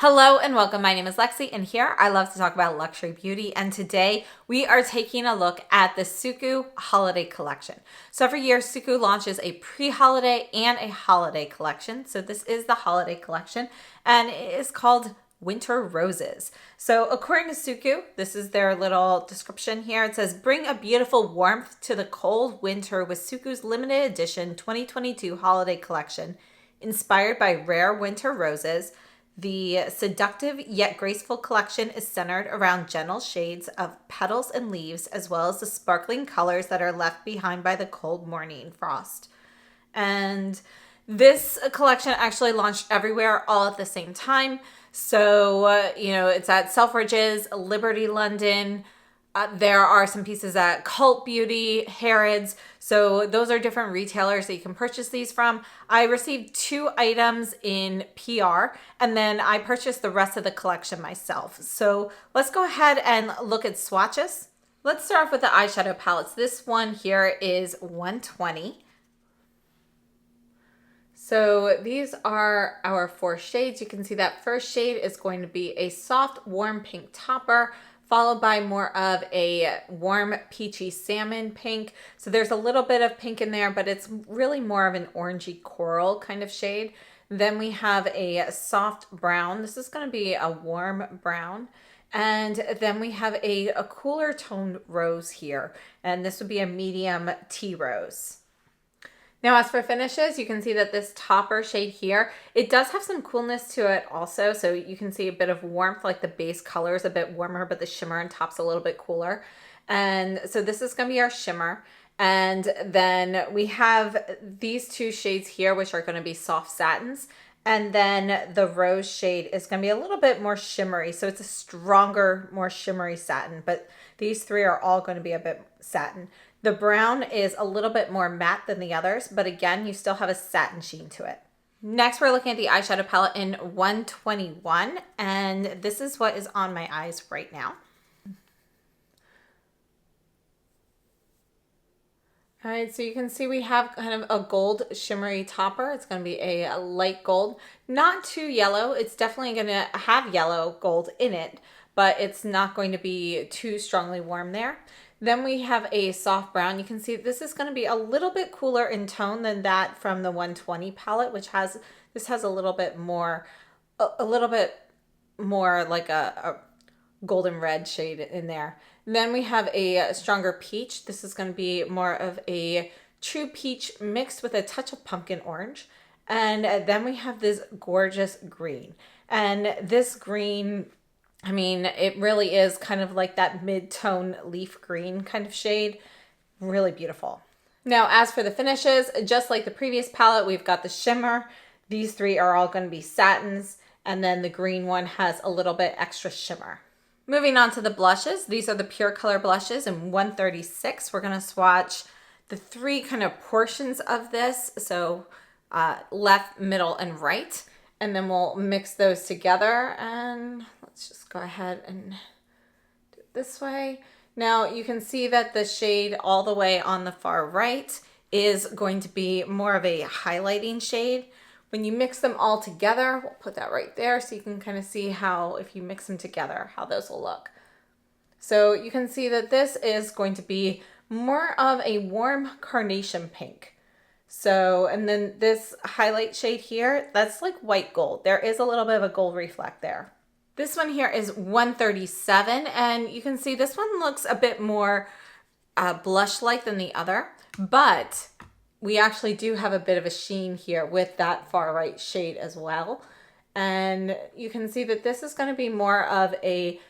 Hello and welcome. My name is Lexi and here I love to talk about luxury beauty, and today we are taking a look at the SUQQU holiday collection. So every year SUQQU launches a pre-holiday and a holiday collection. So this is the holiday collection and it is called Winter Roses. So according to SUQQU, this is their little description here. It says, bring a beautiful warmth to the cold winter with SUQQU's limited edition 2022 holiday collection. Inspired by rare winter roses, the seductive yet graceful collection is centered around gentle shades of petals and leaves, as well as the sparkling colors that are left behind by the cold morning frost. And this collection actually launched everywhere all at the same time. So, it's at Selfridges, Liberty London. There are some pieces at Cult Beauty, Harrods. So those are different retailers that you can purchase these from. I received 2 items in PR and then I purchased the rest of the collection myself. So let's go ahead and look at swatches. Let's start off with the eyeshadow palettes. This one here is 120. So these are our 4 shades. You can see that first shade is going to be a soft, warm pink topper, followed by more of a warm peachy salmon pink. So there's a little bit of pink in there, but it's really more of an orangey coral kind of shade. Then we have a soft brown. This is going to be a warm brown. And then we have a cooler toned rose here. And this would be a medium tea rose. Now, as for finishes, you can see that this topper shade here, it does have some coolness to it also. So you can see a bit of warmth, like the base color is a bit warmer, but the shimmer on top's a little bit cooler. And so this is going to be our shimmer. And then we have these 2 shades here, which are going to be soft satins. And then the rose shade is going to be a little bit more shimmery. So it's a stronger, more shimmery satin, but these 3 are all going to be a bit satin. The brown is a little bit more matte than the others, but again, you still have a satin sheen to it. Next, we're looking at the eyeshadow palette in 121, and this is what is on my eyes right now. All right, so you can see we have kind of a gold shimmery topper. It's going to be a light gold, not too yellow. It's definitely going to have yellow gold in it, but it's not going to be too strongly warm there. Then we have a soft brown. You can see this is going to be a little bit cooler in tone than that from the 120 palette, which has a little bit more like a golden red shade in there. Then we have a stronger peach. This is going to be more of a true peach mixed with a touch of pumpkin orange. And then we have this gorgeous green. And this green, I mean, it really is kind of like that mid-tone leaf green kind of shade. Really beautiful. Now, as for the finishes, just like the previous palette, we've got the shimmer. These 3 are all going to be satins. And then the green one has a little bit extra shimmer. Moving on to the blushes. These are the Pure Color blushes in 136. We're going to swatch the 3 kind of portions of this. So left, middle, and right. And then we'll mix those together, and let's just go ahead and do it this way. Now you can see that the shade all the way on the far right is going to be more of a highlighting shade. When you mix them all together, we'll put that right there so you can kind of see how, if you mix them together, how those will look. So you can see that this is going to be more of a warm carnation pink. So, and then this highlight shade here, that's like white gold. There is a little bit of a gold reflect there. This one here is 137, and you can see this one looks a bit more blush-like than the other, but we actually do have a bit of a sheen here with that far right shade as well. And you can see that this is going to be more of a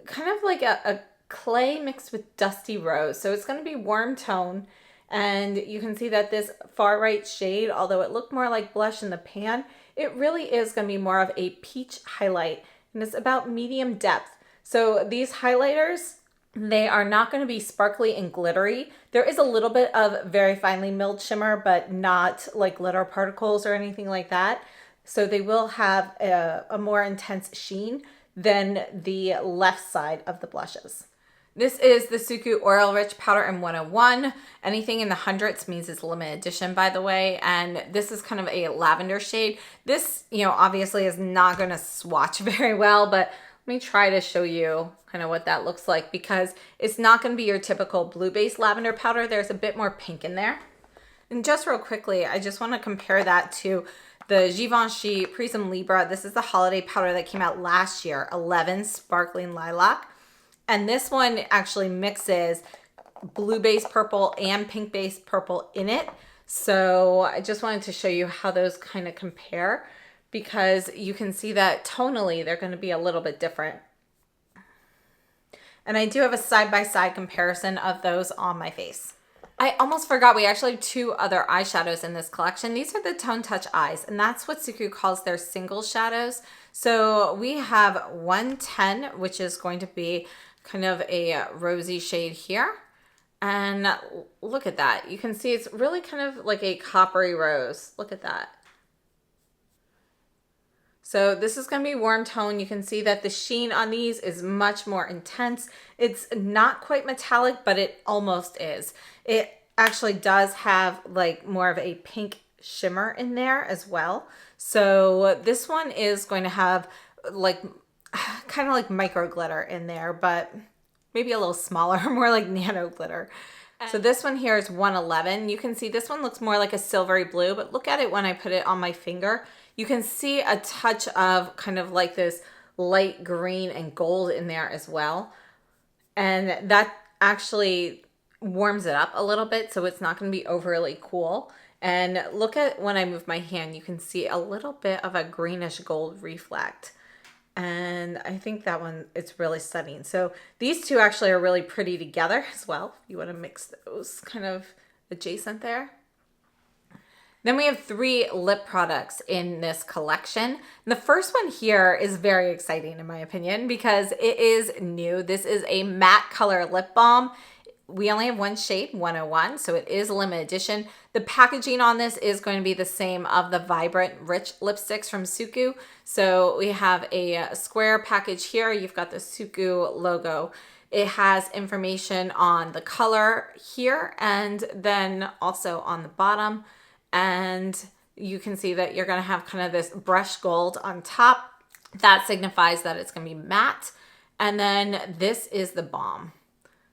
kind of like a clay mixed with dusty rose. So it's going to be warm tone. And you can see that this far right shade, although it looked more like blush in the pan, it really is going to be more of a peach highlight. And it's about medium depth. So these highlighters, they are not going to be sparkly and glittery. There is a little bit of very finely milled shimmer, but not like glitter particles or anything like that. So they will have a more intense sheen than the left side of the blushes. This is the SUQQU Oil Rich Powder in 101. Anything in the hundreds means it's limited edition, by the way. And this is kind of a lavender shade. This, obviously is not going to swatch very well, but let me try to show you kind of what that looks like, because it's not going to be your typical blue-based lavender powder. There's a bit more pink in there. And just real quickly, I just want to compare that to the Givenchy Prism Libra. This is the holiday powder that came out last year, 11 Sparkling Lilac. And this one actually mixes blue-based purple and pink-based purple in it. So I just wanted to show you how those kind of compare, because you can see that tonally they're going to be a little bit different. And I do have a side-by-side comparison of those on my face. I almost forgot, we actually have two other eyeshadows in this collection. These are the Tone Touch Eyes, and that's what SUQQU calls their single shadows. So we have 110, which is going to be kind of a rosy shade here. And look at that. You can see it's really kind of like a coppery rose. Look at that. So this is going to be warm tone. You can see that the sheen on these is much more intense. It's not quite metallic, but it almost is. It actually does have like more of a pink shimmer in there as well. So this one is going to have like kind of like micro glitter in there, but maybe a little smaller, more like nano glitter. So this one here is 111. You can see this one looks more like a silvery blue, but look at it when I put it on my finger. You can see a touch of kind of like this light green and gold in there as well. And that actually warms it up a little bit, so it's not going to be overly cool. And look at when I move my hand, you can see a little bit of a greenish gold reflect. And I think that one, it's really stunning. So these two actually are really pretty together as well. You want to mix those kind of adjacent there. Then we have 3 lip products in this collection. And the first one here is very exciting in my opinion, because it is new. This is a matte color lip balm. We only have one shade, 101, so it is a limited edition. The packaging on this is going to be the same of the Vibrant Rich lipsticks from SUQQU. So we have a square package here. You've got the SUQQU logo. It has information on the color here and then also on the bottom. And you can see that you're going to have kind of this brushed gold on top. That signifies that it's going to be matte. And then this is the balm.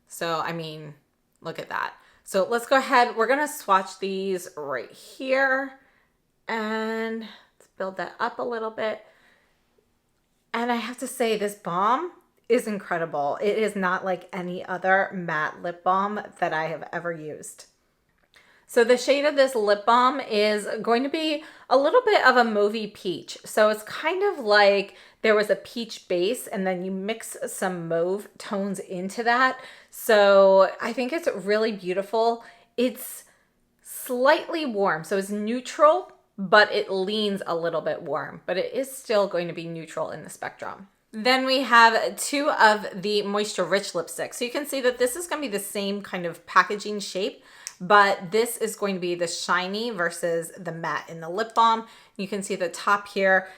So, I mean, look at that. So let's go ahead. We're going to swatch these right here. And let's build that up a little bit. And I have to say, this balm is incredible. It is not like any other matte lip balm that I have ever used. So the shade of this lip balm is going to be a little bit of a mauvey peach. So it's kind of like there was a peach base and then you mix some mauve tones into that. So I think it's really beautiful. It's slightly warm, so it's neutral, but it leans a little bit warm, but it is still going to be neutral in the spectrum. Then we have 2 of the Moisture Rich lipsticks. So you can see that this is going to be the same kind of packaging shape, but this is going to be the shiny versus the matte in the lip balm. You can see the top here,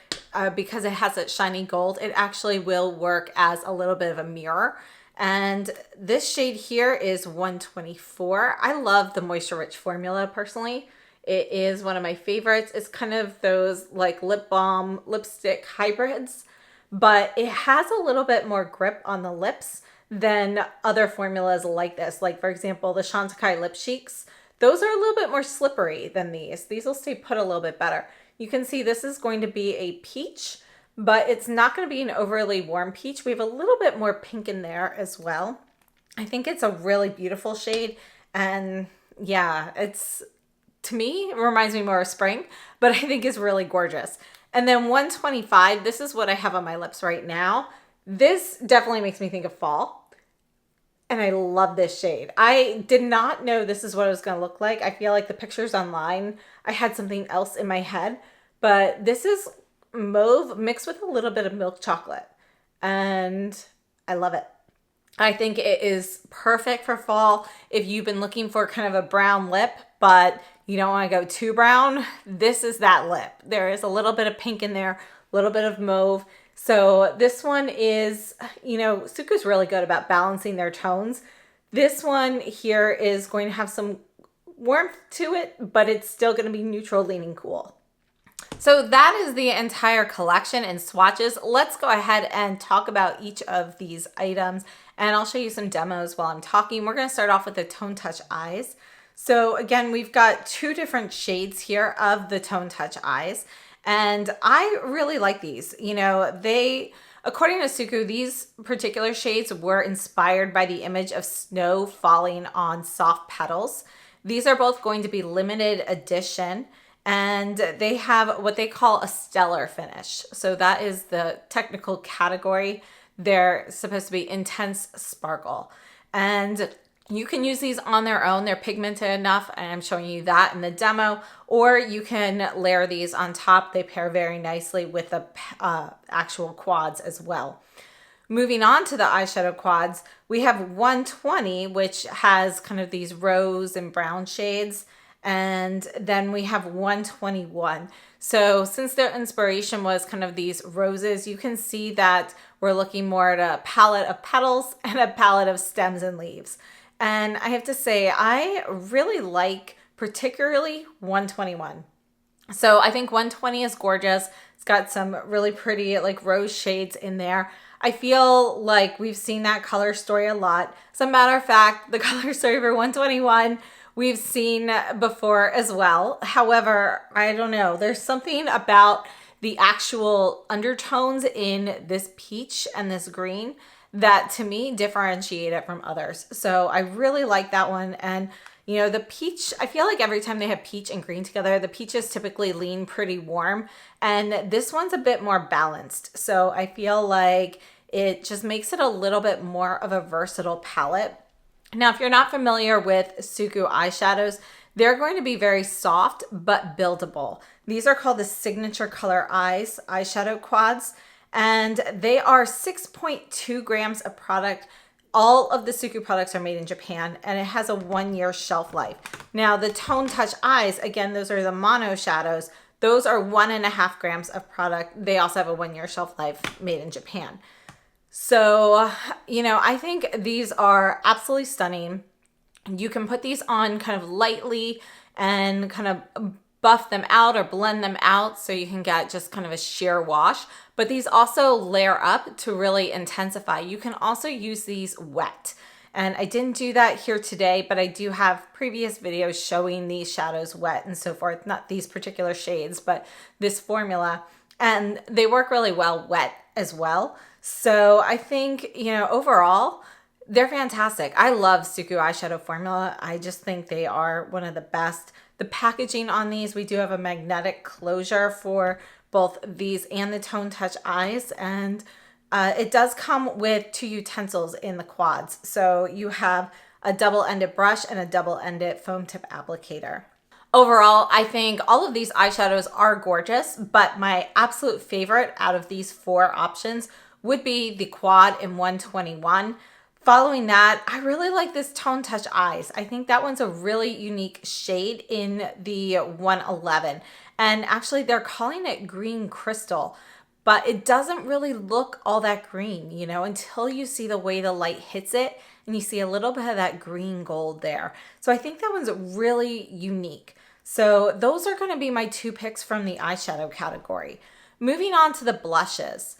because it has that shiny gold, it actually will work as a little bit of a mirror. And this shade here is 124. I love the Moisture Rich formula personally. It is one of my favorites. It's kind of those like lip balm, lipstick hybrids, but it has a little bit more grip on the lips than other formulas like this. Like for example, the Chantecaille Lip Cheeks. Those are a little bit more slippery than these. These will stay put a little bit better. You can see this is going to be a peach, but it's not going to be an overly warm peach. We have a little bit more pink in there as well. I think it's a really beautiful shade. And yeah, it's, to me, it reminds me more of spring, but I think it's really gorgeous. And then 125, this is what I have on my lips right now. This definitely makes me think of fall. And I love this shade. I did not know this is what it was going to look like. I feel like the pictures online, I had something else in my head. But this is mauve mixed with a little bit of milk chocolate. And I love it. I think it is perfect for fall. If you've been looking for kind of a brown lip, but you don't want to go too brown, this is that lip. There is a little bit of pink in there, a little bit of mauve. So this one is, SUQQU is really good about balancing their tones. This one here is going to have some warmth to it, but it's still going to be neutral leaning cool. So that is the entire collection in swatches. Let's go ahead and talk about each of these items, and I'll show you some demos while I'm talking. We're going to start off with the Tone Touch Eyes. So again, we've got two different shades here of the Tone Touch Eyes, and I really like these. According to SUQQU, these particular shades were inspired by the image of snow falling on soft petals. These are both going to be limited edition, and they have what they call a stellar finish. So that is the technical category. They're supposed to be intense sparkle. And you can use these on their own. They're pigmented enough, and I'm showing you that in the demo. Or you can layer these on top. They pair very nicely with the actual quads as well. Moving on to the eyeshadow quads, we have 120, which has kind of these rose and brown shades. And then we have 121. So since their inspiration was kind of these roses, you can see that we're looking more at a palette of petals and a palette of stems and leaves. And I have to say, I really like particularly 121. So I think 120 is gorgeous. It's got some really pretty like rose shades in there. I feel like we've seen that color story a lot. As a matter of fact, the color story for 121 we've seen before as well. However, I don't know. There's something about the actual undertones in this peach and this green that to me differentiate it from others. So I really like that one. And the peach, I feel like every time they have peach and green together, the peaches typically lean pretty warm. And this one's a bit more balanced. So I feel like it just makes it a little bit more of a versatile palette. Now, if you're not familiar with SUQQU eyeshadows, they're going to be very soft but buildable. These are called the Signature Color Eyes eyeshadow quads, and they are 6.2 grams of product. All of the SUQQU products are made in Japan, and it has a 1-year shelf life. Now, the Tone Touch Eyes, again, those are the mono shadows. Those are 1.5 grams of product. They also have a 1-year shelf life, made in Japan. So, I think these are absolutely stunning. You can put these on kind of lightly and kind of buff them out or blend them out so you can get just kind of a sheer wash. But these also layer up to really intensify. You can also use these wet. And I didn't do that here today, but I do have previous videos showing these shadows wet and so forth. Not these particular shades, but this formula. And they work really well wet as well. So I think, overall, they're fantastic. I love SUQQU eyeshadow formula. I just think they are one of the best. The packaging on these, we do have a magnetic closure for both these and the Tone Touch Eyes. And it does come with 2 utensils in the quads. So you have a double-ended brush and a double-ended foam tip applicator. Overall, I think all of these eyeshadows are gorgeous, but my absolute favorite out of these 4 options would be the quad in 121. Following that, I really like this Tone Touch Eyes. I think that one's a really unique shade in the 111. And actually, they're calling it green crystal, but it doesn't really look all that green, until you see the way the light hits it and you see a little bit of that green gold there. So I think that one's really unique. So those are going to be my 2 picks from the eyeshadow category. Moving on to the blushes.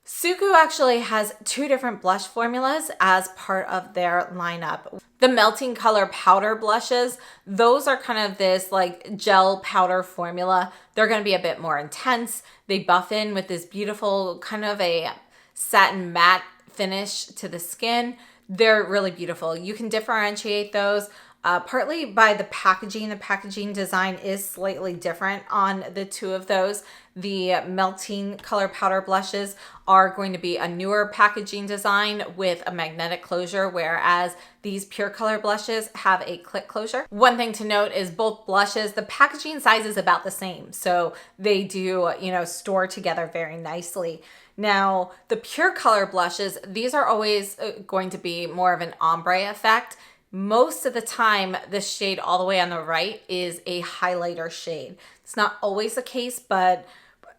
SUQQU actually has 2 different blush formulas as part of their lineup. The melting color powder blushes, those are kind of this like gel powder formula. They're going to be a bit more intense. They buff in with this beautiful kind of a satin matte finish to the skin. They're really beautiful. You can differentiate those partly by the packaging. The packaging design is slightly different on the 2 of those. The melting color powder blushes are going to be a newer packaging design with a magnetic closure, whereas these pure color blushes have a click closure. One thing to note is both blushes, the packaging size is about the same. So they do, store together very nicely. Now, the pure color blushes, these are always going to be more of an ombre effect. Most of the time, the shade all the way on the right is a highlighter shade. It's not always the case, but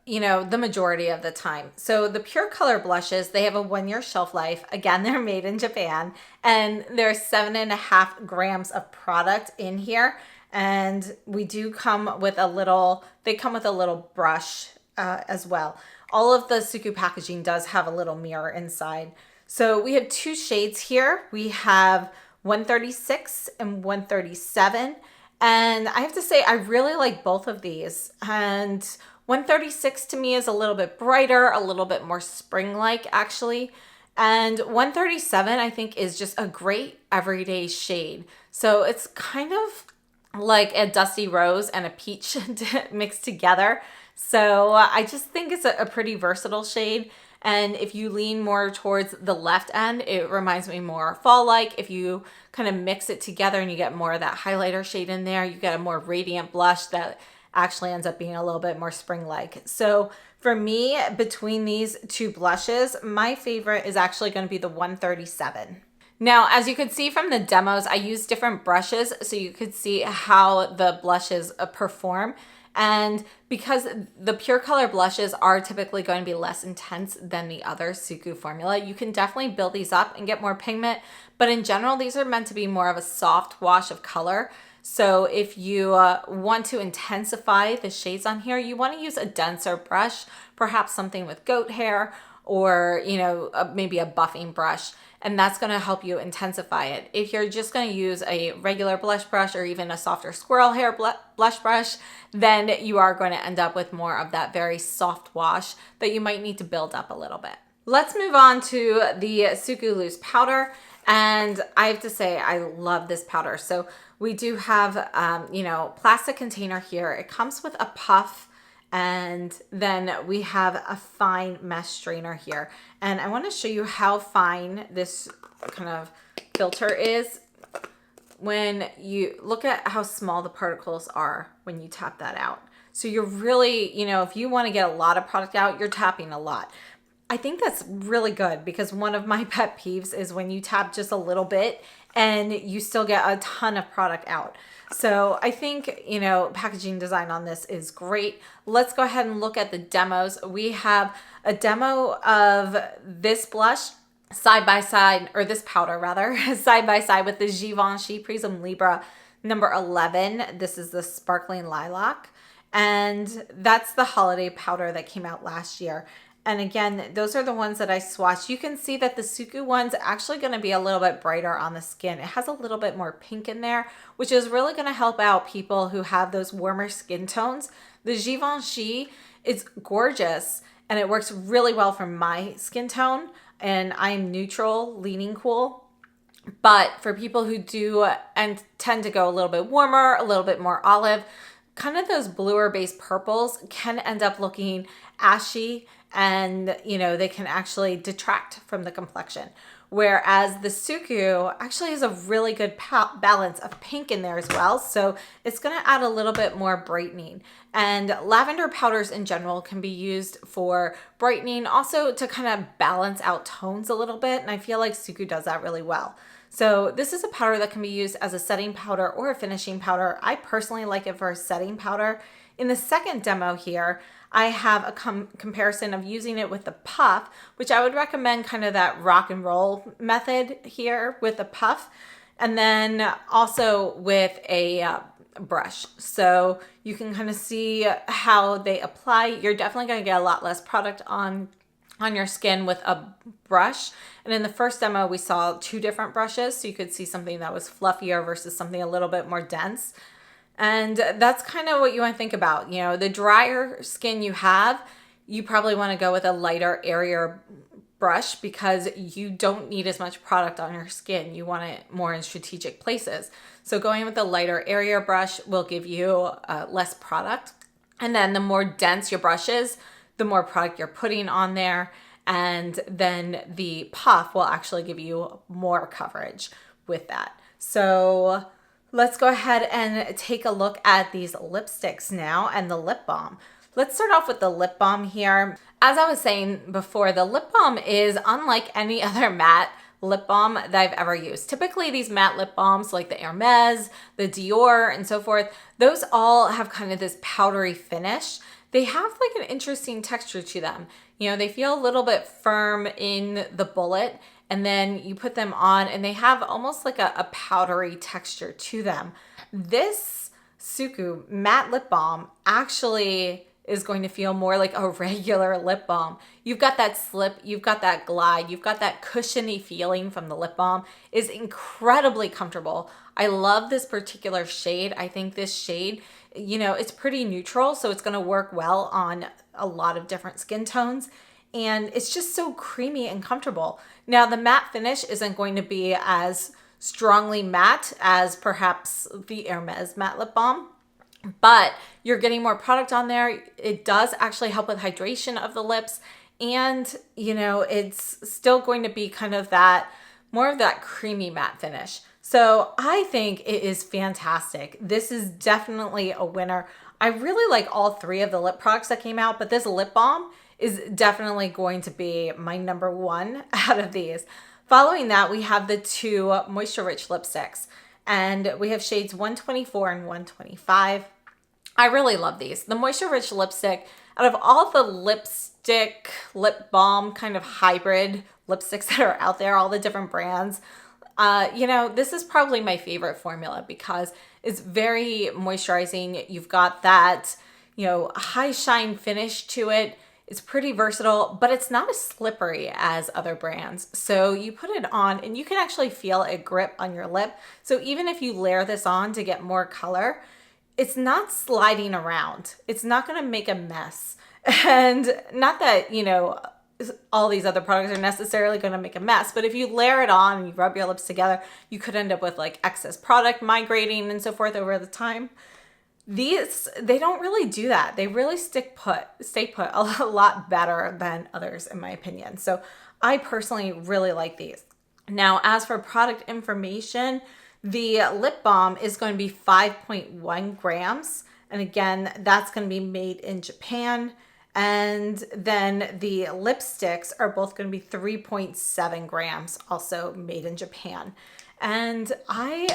you know, the majority of the time. So the Pure Color blushes, they have a 1-year shelf life. Again, they're made in Japan, and there's 7.5 grams of product in here. And we do come with a little, they come with a little brush as well. All of the SUQQU packaging does have a little mirror inside. So we have 2 shades here. We have 136 and 137. And I have to say, I really like both of these. And 136 to me is a little bit brighter, a little bit more spring-like actually. And 137 I think is just a great everyday shade. So it's kind of like a dusty rose and a peach mixed together. So I just think it's a pretty versatile shade. And if you lean more towards the left end, it reminds me more fall-like. If you kind of mix it together and you get more of that highlighter shade in there, you get a more radiant blush that actually ends up being a little bit more spring-like. So for me, between these 2 blushes, my favorite is actually going to be the 137. Now, as you could see from the demos, I used different brushes so you could see how the blushes perform. And because the Pure Color blushes are typically going to be less intense than the other SUQQU formula, you can definitely build these up and get more pigment. But in general, these are meant to be more of a soft wash of color. So if you want to intensify the shades on here, you want to use a denser brush, perhaps something with goat hair, or, you know, maybe a buffing brush, and that's going to help you intensify it. If you're just going to use a regular blush brush or even a softer squirrel hair blush brush, then you are going to end up with more of that very soft wash that you might need to build up a little bit. Let's move on to the SUQQU Loose Powder. And I have to say, I love this powder. So we do have, you know, plastic container here. It comes with a puff, and then we have a fine mesh strainer here. And I want to show you how fine this kind of filter is. When you look at how small the particles are when you tap that out. So you're really, you know, if you want to get a lot of product out, you're tapping a lot. I think that's really good, because one of my pet peeves is when you tap just a little bit and you still get a ton of product out. So I think, you know, packaging design on this is great. Let's go ahead and look at the demos. We have a demo of this blush side by side, or this powder rather, side by side with the Givenchy Prism Libra number 11. This is the Sparkling Lilac, and that's the holiday powder that came out last year. And again, those are the ones that I swatched. You can see that the SUQQU one's actually going to be a little bit brighter on the skin. It has a little bit more pink in there, which is really going to help out people who have those warmer skin tones. The Givenchy is gorgeous, and it works really well for my skin tone, and I'm neutral, leaning cool. But for people who do and tend to go a little bit warmer, a little bit more olive, kind of those bluer based purples can end up looking ashy, and, you know, they can actually detract from the complexion. Whereas the SUQQU actually has a really good balance of pink in there as well. So it's going to add a little bit more brightening. And lavender powders in general can be used for brightening, also to kind of balance out tones a little bit. And I feel like SUQQU does that really well. So this is a powder that can be used as a setting powder or a finishing powder. I personally like it for a setting powder. In the second demo here, I have a comparison of using it with the puff, which I would recommend kind of that rock and roll method here with the puff, and then also with a brush. So you can kind of see how they apply. You're definitely going to get a lot less product on your skin with a brush. And in the first demo, we saw 2 different brushes, so you could see something that was fluffier versus something a little bit more dense. And that's kind of what you want to think about. You know, the drier skin you have, you probably want to go with a lighter, airier brush, because you don't need as much product on your skin. You want it more in strategic places. So going with a lighter, airier brush will give you less product. And then the more dense your brush is, the more product you're putting on there. And then the puff will actually give you more coverage with that. So let's go ahead and take a look at these lipsticks now and the lip balm. Let's start off with the lip balm here. As I was saying before, the lip balm is unlike any other matte lip balm that I've ever used. Typically these matte lip balms like the Hermes, the Dior, and so forth, those all have kind of this powdery finish they have like an interesting texture to them. You know, they feel a little bit firm in the bullet, and then you put them on and they have almost like a powdery texture to them. This SUQQU matte lip balm actually is going to feel more like a regular lip balm. You've got that slip, you've got that glide, you've got that cushiony feeling from the lip balm. Is incredibly comfortable. I love this particular shade. I think this shade, you know, it's pretty neutral, so it's gonna work well on a lot of different skin tones. And it's just so creamy and comfortable. Now, the matte finish isn't going to be as strongly matte as perhaps the Hermes matte lip balm, but you're getting more product on there. It does actually help with hydration of the lips. And, you know, it's still going to be kind of that, more of that creamy matte finish. So I think it is fantastic. This is definitely a winner. I really like all three of the lip products that came out, but this lip balm is definitely going to be my number one out of these. Following that, we have the two Moisture Rich lipsticks, and we have shades 124 and 125. I really love these. The Moisture Rich lipstick, out of all the lipstick, lip balm kind of hybrid lipsticks that are out there, all the different brands, you know, this is probably my favorite formula because it's very moisturizing. You've got that, you know, high shine finish to it. It's pretty versatile, but it's not as slippery as other brands. So you put it on and you can actually feel a grip on your lip. So even if you layer this on to get more color, it's not sliding around. It's not going to make a mess. And not that, you know, all these other products are necessarily going to make a mess, but if you layer it on and you rub your lips together, you could end up with like excess product migrating and so forth over the time. These, they don't really do that. They really stay put a lot better than others in my opinion. So I personally really like these. Now, as for product information, the lip balm is going to be 5.1 grams. And again, that's going to be made in Japan. And then the lipsticks are both going to be 3.7 grams, also made in Japan. And I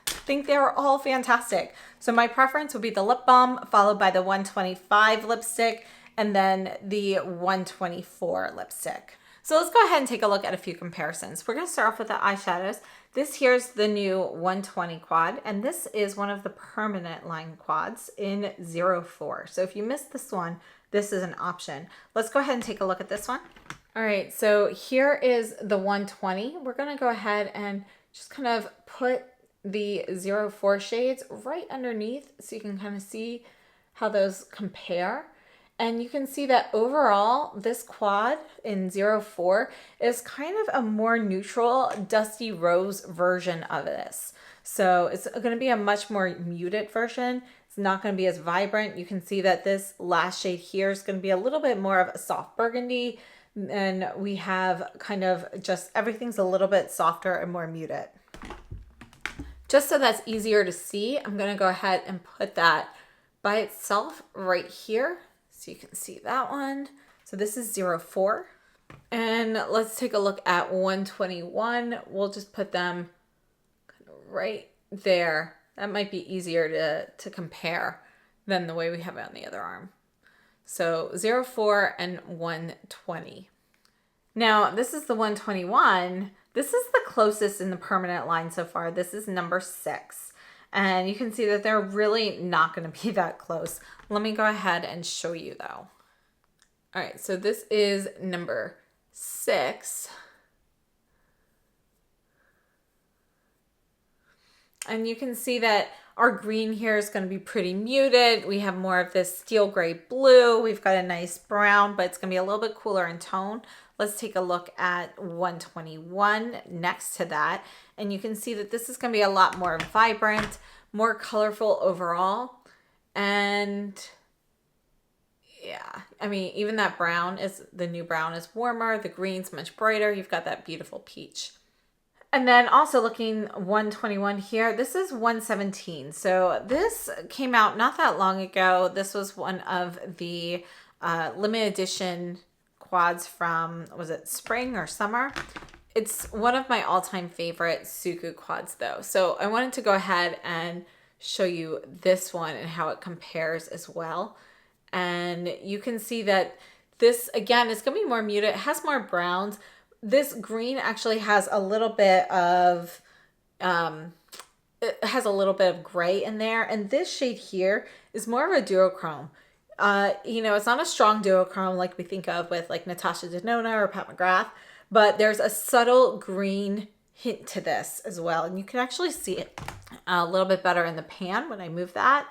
think they're all fantastic. So my preference would be the lip balm, followed by the 125 lipstick, and then the 124 lipstick. So let's go ahead and take a look at a few comparisons. We're going to start off with the eyeshadows. This here's the new 120 quad, and this is one of the permanent line quads in 04. So if you missed this one, this is an option. Let's go ahead and take a look at this one. All right, so here is the 120. We're going to go ahead and just kind of put the 04 shades right underneath so you can kind of see how those compare. And you can see that overall, this quad in 04 is kind of a more neutral, dusty rose version of this. So it's going to be a much more muted version. It's not going to be as vibrant. You can see that this last shade here is going to be a little bit more of a soft burgundy. And we have kind of just everything's a little bit softer and more muted. Just so that's easier to see, I'm going to go ahead and put that by itself right here. So you can see that one. So this is 04. And let's take a look at 121. We'll just put them right there. That might be easier to compare than the way we have it on the other arm. So 04 and 120. Now this is the 121. This is the closest in the permanent line so far. This is number 6. And you can see that they're really not going to be that close. Let me go ahead and show you though. All right, so this is number 6. And you can see that our green here is going to be pretty muted. We have more of this steel gray blue. We've got a nice brown, but it's going to be a little bit cooler in tone. Let's take a look at 121 next to that. And you can see that this is going to be a lot more vibrant, more colorful overall. And yeah, I mean, even that brown is, the new brown is warmer. The green's much brighter. You've got that beautiful peach. And then also looking 121 here, this is 117. So this came out not that long ago. This was one of the limited edition quads from, was it spring or summer? It's one of my all-time favorite SUQQU quads though. So I wanted to go ahead and show you this one and how it compares as well. And you can see that this, again, is going to be more muted. It has more browns. This green actually has a little bit of, it has a little bit of gray in there. And this shade here is more of a duochrome. You know, it's not a strong duochrome like we think of with like Natasha Denona or Pat McGrath, but there's a subtle green hint to this as well. And you can actually see it a little bit better in the pan when I move that.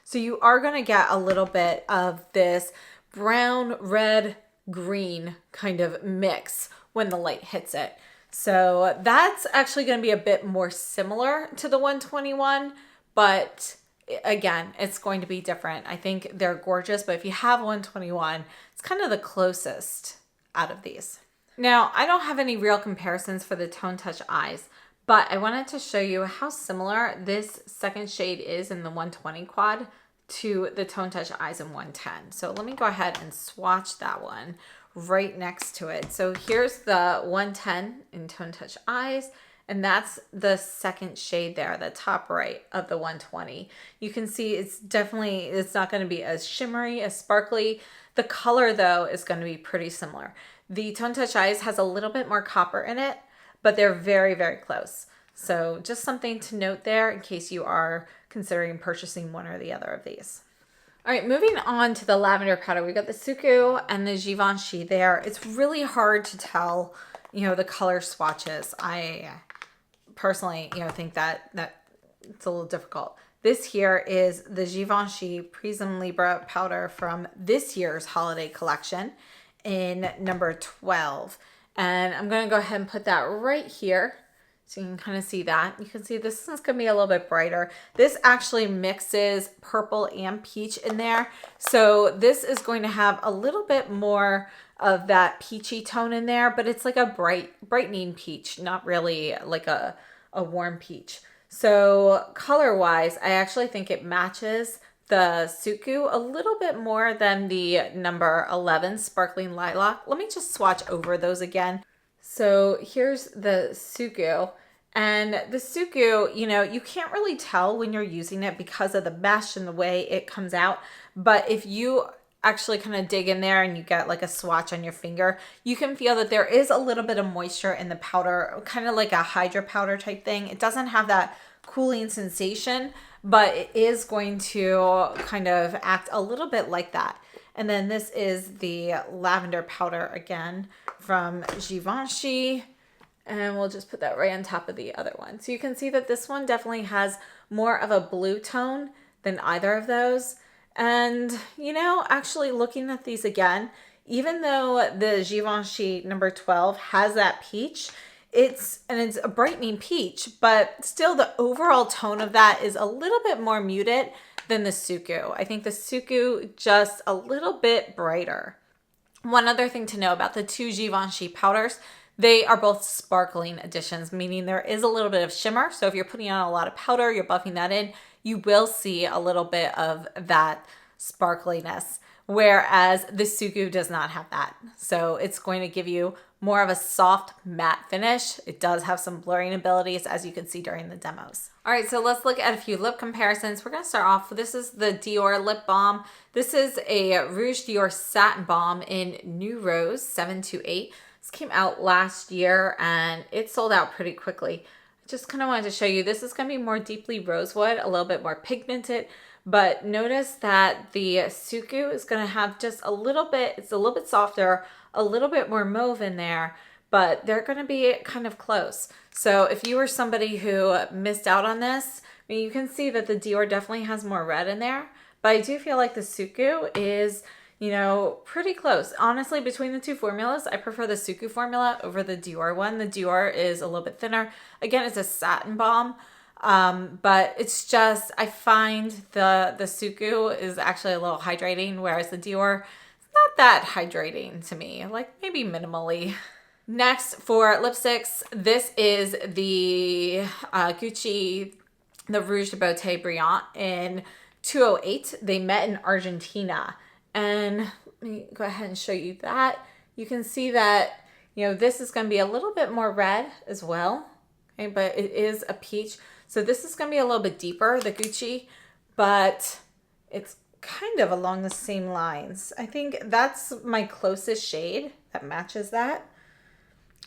So you are going to get a little bit of this brown, red, green kind of mix when the light hits it. So that's actually going to be a bit more similar to the 121, but again, it's going to be different. I think they're gorgeous, but if you have 121, it's kind of the closest out of these. Now, I don't have any real comparisons for the Tone Touch eyes, but I wanted to show you how similar this second shade is in the 120 quad to the Tone Touch eyes in 110. So let me go ahead and swatch that one right next to it. So here's the 110 in Tone Touch eyes, and that's the second shade there, the top right of the 120. You can see it's definitely, it's not going to be as shimmery, as sparkly. The color though is going to be pretty similar. The Tone Touch eyes has a little bit more copper in it, but they're very, very close. So just something to note there in case you are considering purchasing one or the other of these. All right, moving on to the lavender powder. We got the SUQQU and the Givenchy there. It's really hard to tell, you know, the color swatches. I personally, you know, think that it's a little difficult. This here is the Givenchy Prism Libra powder from this year's holiday collection in number 12. And I'm going to go ahead and put that right here so you can kind of see that. You can see this is going to be a little bit brighter. This actually mixes purple and peach in there. So this is going to have a little bit more of that peachy tone in there, but it's like a brightening peach, not really like a warm peach. So color-wise, I actually think it matches the SUQQU a little bit more than the number 11 Sparkling Lilac. Let me just swatch over those again. So here's the SUQQU, and the SUQQU, you know, you can't really tell when you're using it because of the mesh and the way it comes out. But if you actually kind of dig in there and you get like a swatch on your finger, you can feel that there is a little bit of moisture in the powder, kind of like a hydro powder type thing. It doesn't have that cooling sensation, but it is going to kind of act a little bit like that. And then this is the lavender powder again from Givenchy, and we'll just put that right on top of the other one. So you can see that this one definitely has more of a blue tone than either of those. And, you know, actually looking at these again, even though the Givenchy number 12 has that peach, it's a brightening peach, but still the overall tone of that is a little bit more muted than the SUQQU. I think the SUQQU just a little bit brighter. One other thing to know about the two Givenchy powders, they are both sparkling additions, meaning there is a little bit of shimmer. So if you're putting on a lot of powder, you're buffing that in, you will see a little bit of that sparkliness, whereas the SUQQU does not have that. So it's going to give you more of a soft matte finish. It does have some blurring abilities, as you can see during the demos. All right, so let's look at a few lip comparisons. We're gonna start off with, this is the Dior Lip Balm. This is a Rouge Dior Satin Balm in New Rose 728. This came out last year and it sold out pretty quickly. I just kind of wanted to show you, this is gonna be more deeply rosewood, a little bit more pigmented, but notice that the SUQQU is gonna have just a little bit, it's a little bit softer, a little bit more mauve in there, but they're going to be kind of close. So if you were somebody who missed out on this, I mean, you can see that the Dior definitely has more red in there, but I do feel like the SUQQU is, you know, pretty close. Honestly, between the two formulas, I prefer the SUQQU formula over the Dior one. The Dior is a little bit thinner. Again, it's a satin balm, but it's just, I find the SUQQU is actually a little hydrating, whereas the Dior, not that hydrating to me, like maybe minimally. Next for lipsticks, this is the Gucci, the Rouge de Beauté Brillant in 208. They met in Argentina. And let me go ahead and show you that. You can see that, you know, this is going to be a little bit more red as well. Okay, but it is a peach. So this is going to be a little bit deeper, the Gucci, but it's kind of along the same lines. I think that's my closest shade that matches that.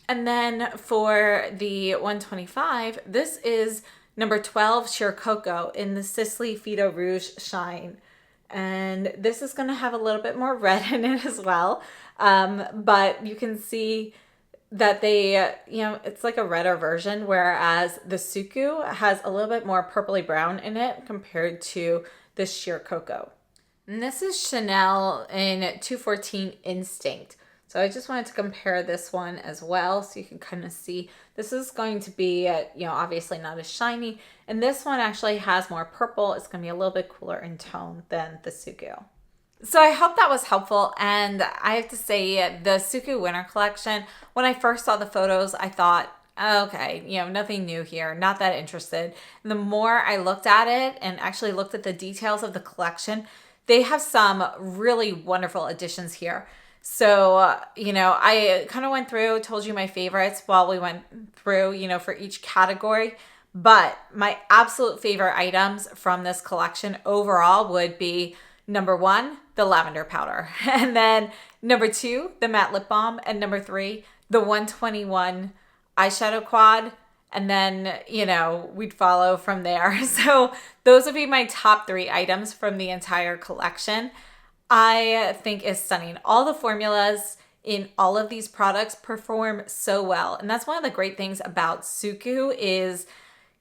And then for the 125, this is number 12 Sheer Cocoa in the Sisley Fido Rouge Shine. And this is going to have a little bit more red in it as well. But you can see that they, it's like a redder version, whereas the SUQQU has a little bit more purpley brown in it compared to the Sheer Cocoa. And this is Chanel in 214 Instinct. So I just wanted to compare this one as well so you can kind of see. This is going to be, obviously not as shiny. And this one actually has more purple. It's going to be a little bit cooler in tone than the SUQQU. So I hope that was helpful. And I have to say the SUQQU Winter Collection, when I first saw the photos, I thought, okay, nothing new here, not that interested. And the more I looked at it and actually looked at the details of the collection, they have some really wonderful additions here. So, I kind of went through, told you my favorites while we went through, for each category. But my absolute favorite items from this collection overall would be number 1, the lavender powder. And then number 2, the matte lip balm. And number 3, the 121 eyeshadow quad. And then, we'd follow from there. So those would be my top 3 items from the entire collection. I think is stunning. All the formulas in all of these products perform so well. And that's one of the great things about SUQQU is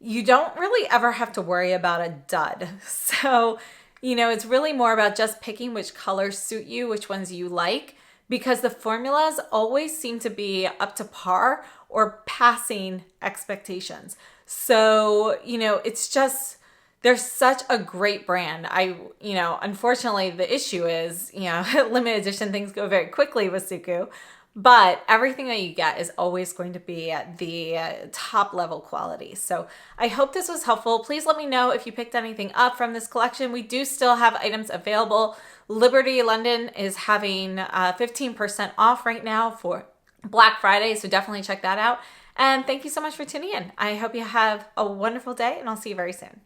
you don't really ever have to worry about a dud. So, it's really more about just picking which colors suit you, which ones you like, because the formulas always seem to be up to par or passing expectations. So, it's just, they're such a great brand. Unfortunately, the issue is, limited edition things go very quickly with SUQQU, but everything that you get is always going to be at the top level quality. So I hope this was helpful. Please let me know if you picked anything up from this collection. We do still have items available. Liberty London is having 15% off right now for Black Friday, so definitely check that out. And thank you so much for tuning in. I hope you have a wonderful day, and I'll see you very soon.